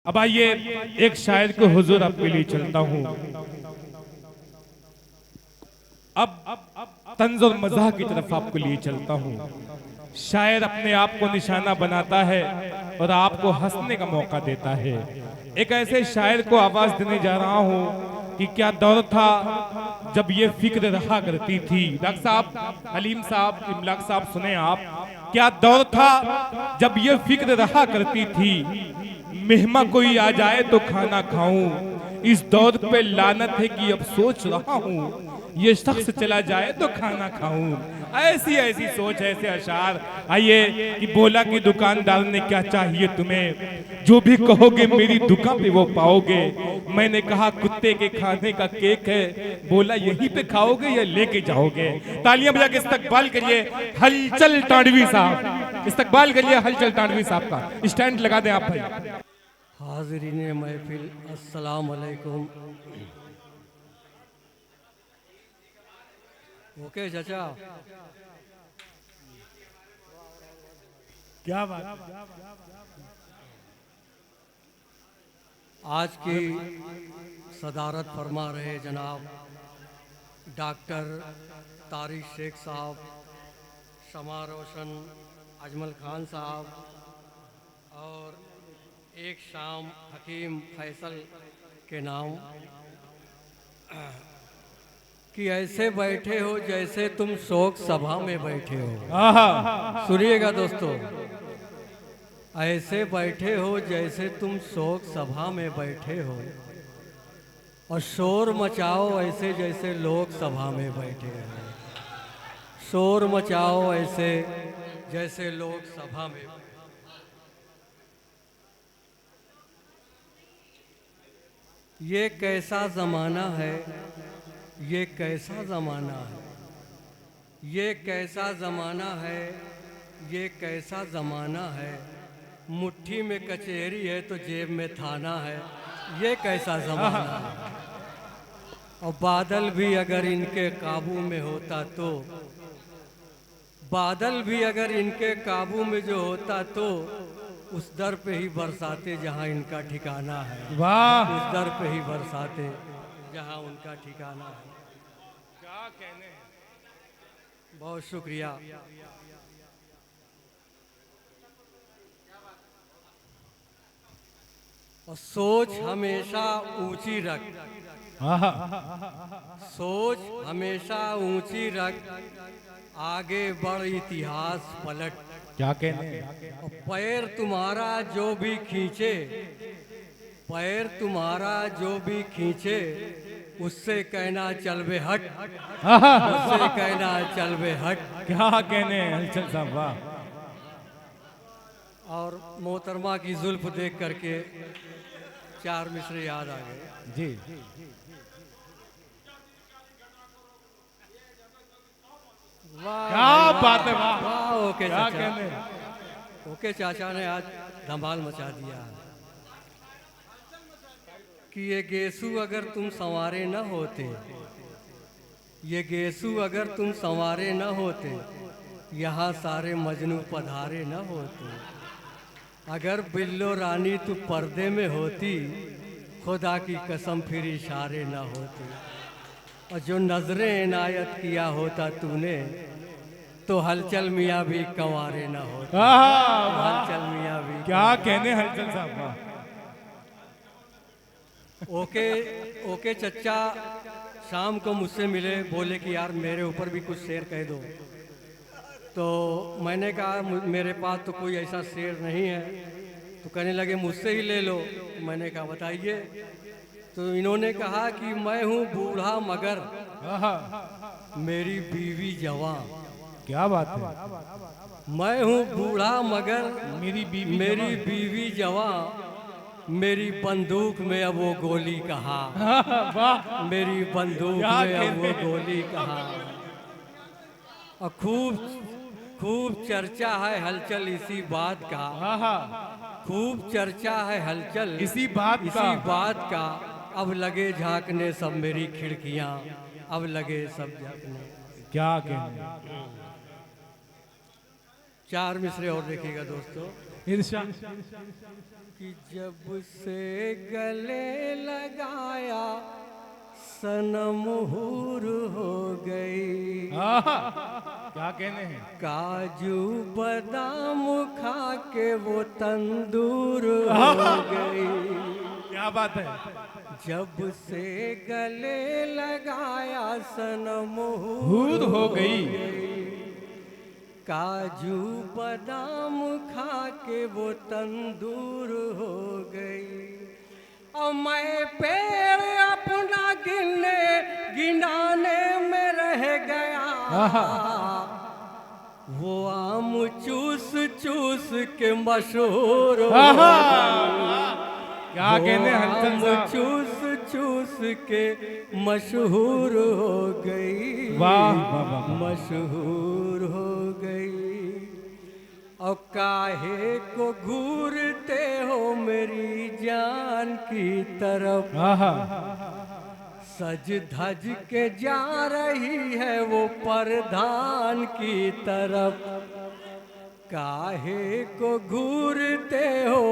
अब आइए एक शायर को हुजूर आपके लिए चलता हूँ। अब तंज और मज़ाह की तरफ आपको लिए चलता हूँ। शायर अपने आप को निशाना बनाता है और आपको हंसने का मौका देता है। एक ऐसे शायर को आवाज देने जा रहा हूँ कि क्या दौर था जब ये फिक्र रहा करती थी। डॉक्टर साहब, हलीम साहब, इमलाक साहब, सुने आप। क्या दौर था जब ये फिक्र रहा करती थी, मेहमा कोई आ जाए तो खाना खाऊं। इस दौर पे लानत है कि अब सोच रहा हूँ ये शख्स चला जाए तो खाना खाऊं। ऐसी ऐसी सोच, ऐसे अशार। आइए कि बोला कि दुकानदार ने क्या चाहिए तुम्हें, जो भी कहोगे मेरी दुकान पे वो पाओगे। मैंने कहा कुत्ते के खाने का केक है, बोला यहीं पे खाओगे या लेके जाओगे। तालियां बजा के इस्तकबाल करिए हलचल टांडवी साहब। इस्तकबाल करिए हलचल टांडवी साहब का। स्टैंड लगा दें आप भाई। हाज़रीन महफिल, अस्सलाम वालेकुम। ओके चाचा, क्या बात। आज की सदारत फरमा रहे जनाब डॉक्टर तारिक शेख साहब, शमा रोशन, अजमल खान साहब और एक शाम हकीम फैसल के नाम कि ऐसे बैठे हो जैसे तुम शोक सभा में बैठे हो। सुनिएगा दोस्तों, ऐसे बैठे हो जैसे तुम शोक सभा में बैठे हो और शोर मचाओ ऐसे जैसे लोक सभा में बैठे हो। शोर मचाओ ऐसे जैसे लोक सभा में। ये कैसा ज़माना है, ये कैसा ज़माना है, ये कैसा ज़माना है, ये कैसा ज़माना है। मुट्ठी में कचहरी है तो जेब में थाना है, ये कैसा ज़माना है। और बादल भी अगर इनके काबू में होता तो, बादल भी अगर इनके काबू में जो होता तो उस दर पे ही बरसाते जहाँ इनका ठिकाना है। वाह, उस दर पे ही बरसाते जहाँ उनका ठिकाना है। क्या कहने। बहुत शुक्रिया। और सोच हमेशा ऊंची रख, सोच हमेशा ऊंची रख, आगे बढ़ इतिहास पलट। क्या कहने। और पैर तुम्हारा जो भी खींचे, पैर तुम्हारा जो भी खींचे, उससे कहना चल बे हट, उससे कहना चल बे हट। क्या कहने हलचल साहब, वाह। और मोहतरमा की जुल्फ देख करके चार मिसरे याद आ गए। जी, वाह क्या भाई, बात है, वाह। वाह। ओके क्या चाचा, कहने। ओके चाचा ने आज धमाल मचा दिया कि ये गेसू अगर तुम संवारे न होते, ये गेसू अगर तुम संवारे न होते, यहाँ सारे मजनू पधारे न होते। अगर बिल्लो रानी तू पर्दे में होती, खुदा की कसम फिर इशारे न होते। और जो नजरें इनायत किया होता तूने, तो हलचल मियाँ भी कंवारे न होते। हलचल मियाँ भी क्या कहने हलचल साहब, वाह। ओके, ओके चच्चा शाम को मुझसे मिले, बोले कि यार मेरे ऊपर भी कुछ शेर कह दो। तो मैंने कहा मेरे पास तो कोई ऐसा शेर नहीं है। तो कहने लगे मुझसे ही ले लो। मैंने कहा बताइए। तो इन्होंने कहा कि मैं हूँ बूढ़ा मगर मेरी बीवी जवान। क्या बात है। मैं हूँ बूढ़ा मगर मेरी बीवी मेरी बीवी जवान, मेरी बंदूक में अब वो गोली कहाँ, वाह। मेरी बंदूक क्या में अब वो कहने। गोली कहाँ। और खूब खूब चर्चा है हलचल इसी बात का, खूब चर्चा है हलचल इसी बात का। इसी बात का। अब लगे झांकने सब मेरी खिड़कियां, अब लगे सब झांकने। क्या कहने। चार मिसरे और देखिएगा दोस्तों। इरशाद। कि जब से गले लगाया सनम हूर हो गई। क्या कहने हैं। काजू बादाम खा के वो तंदूर हो गई। क्या बात है। जब से गले लगाया सनम हूर हो गई। काजू बादाम खा के वो तंदूर हो गई। और मैं पेड़ अपना गिनाने में रह गया। वो आम चूस चूस के मशहूर हो गया। क्या कहने आम चूस चूस के मशहूर हो गई। वाह वाह, मशहूर हो गई। और काहे को घूरते हो मेरी जान की तरफ। सज धज के जा रही है वो परधान की तरफ। काहे को घूरते हो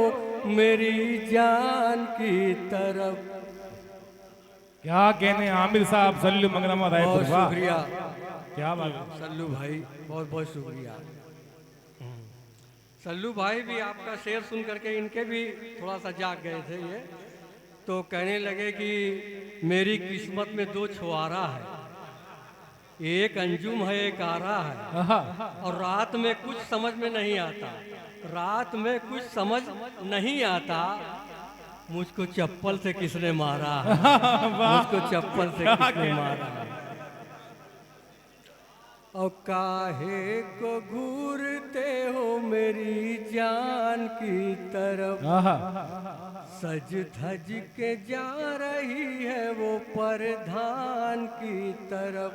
मेरी जान की तरफ। क्या कहने आमिर साहब सल्लू मंगलम बहुत शुक्रिया। क्या बात है। सल्लू भाई बहुत बहुत शुक्रिया। सल्लू भाई भी आपका शेर सुन करके इनके भी थोड़ा सा जाग गए थे ये। तो कहने लगे कि मेरी किस्मत में दो छुआरा है, एक अंजुम है एक आरा है। और रात में कुछ समझ में नहीं आता, रात में कुछ समझ नहीं आता। मुझको चप्पल से किसने मारा है। मुझको चप्पल से किसने मारा है। और काहे को घूरते हो मेरी जान की तरफ। सज धज के जा रही है वो परधान की तरफ।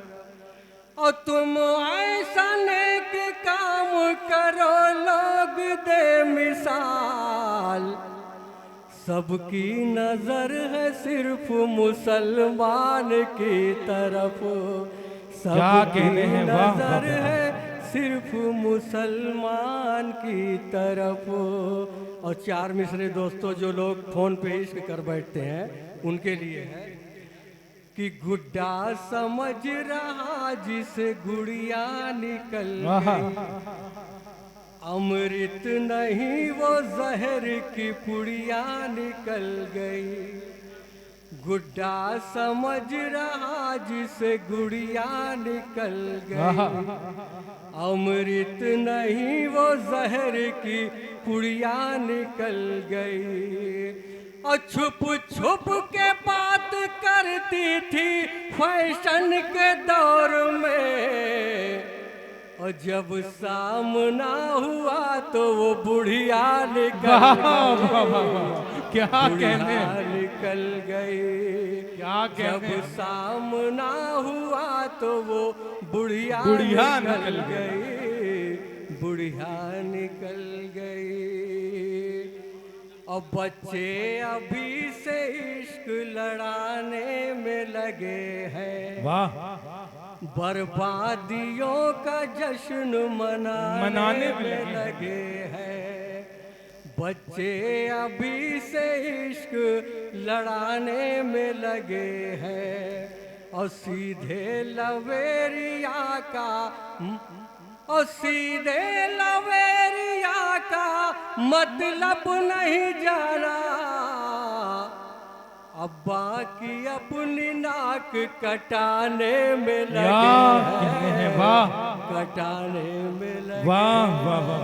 और तुम ऐसा नेक काम करो लोग दे मिसाल। सबकी नजर है सिर्फ मुसलमान की तरफ। क्या कहने हैं। वाह नजर है सिर्फ मुसलमान की तरफ। और चार मिसरे दोस्तों जो लोग फोन पे इश्क कर बैठते हैं उनके लिए है कि गुड्डा समझ रहा जिसे गुड़िया निकल गई। अमृत नहीं वो जहर की पुड़िया निकल गई। गुड्डा समझ रहा जिसे गुड़िया निकल गई। अमृत नहीं वो जहर की पुड़िया निकल गई। और छुप छुप के बात करती थी फैशन के दौर में। और जब सामना हुआ तो वो बुढ़िया निकल गई। क्या कहने निकल गई। क्या जब सामना हुआ तो वो बुढ़िया निकल गई। बुढ़िया निकल गई। और बच्चे अभी से इश्क लड़ाने में लगे हैं। वाह। बर्बादियों का जश्न मनाने में लगे हैं। बच्चे अभी से इश्क लड़ाने में लगे हैं। और सीधे लवेरिया का और सीधे लवेरिया का मतलब नहीं जाना। अब्बा की अपनी नाक कटाने में लगे हैं। वाह। कटाने में लगे। वाह वाह वाह।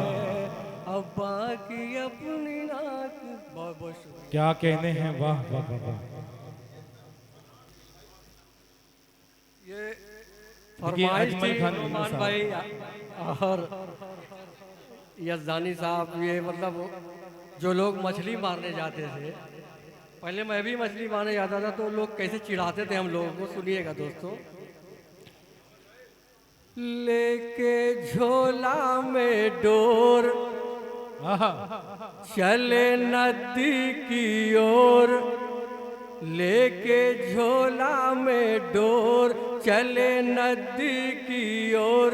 अब्बा की अपनी नाक। बहुत बहुत शुक्रिया। क्या कहने हैं। वाह वाह वाह। ये फरमाइश थी रोमान भाई और यज़दानी साहब। ये मतलब जो लोग मछली मारने जाते थे, पहले मैं भी मछली मारने जाता था तो लोग कैसे चिढ़ाते थे हम लोगों को। सुनिएगा दोस्तों। लेके झोला में डोर चले नदी की ओर। लेके झोला में डोर चले नदी की ओर।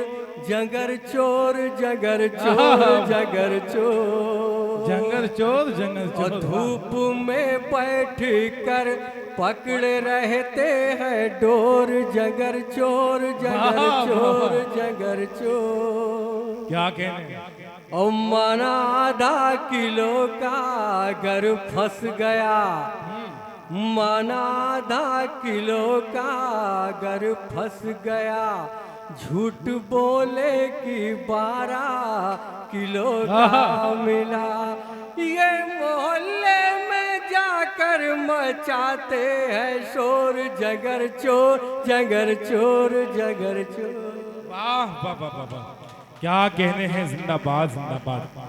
जगर चोर जगर चोर जगर चोर जंगल चोर जंगल और चोर। धूप में बैठ कर पकड़े रहते हैं डोर, जगर चोर जगर वाह, चोर वाह। जगर चोर। क्या कहने। और माना आधा किलो का अगर फंस गया, माना आधा किलो का अगर फंस गया, झूठ बोले कि 12 किलो का मिला। ये मोहल्ले में जाकर मचाते हैं शोर, जगर चोर जगर चोर जगर चोर। वाह वाह वाह वाह वाह। क्या कहने हैं, जिंदाबाद जिंदाबाद।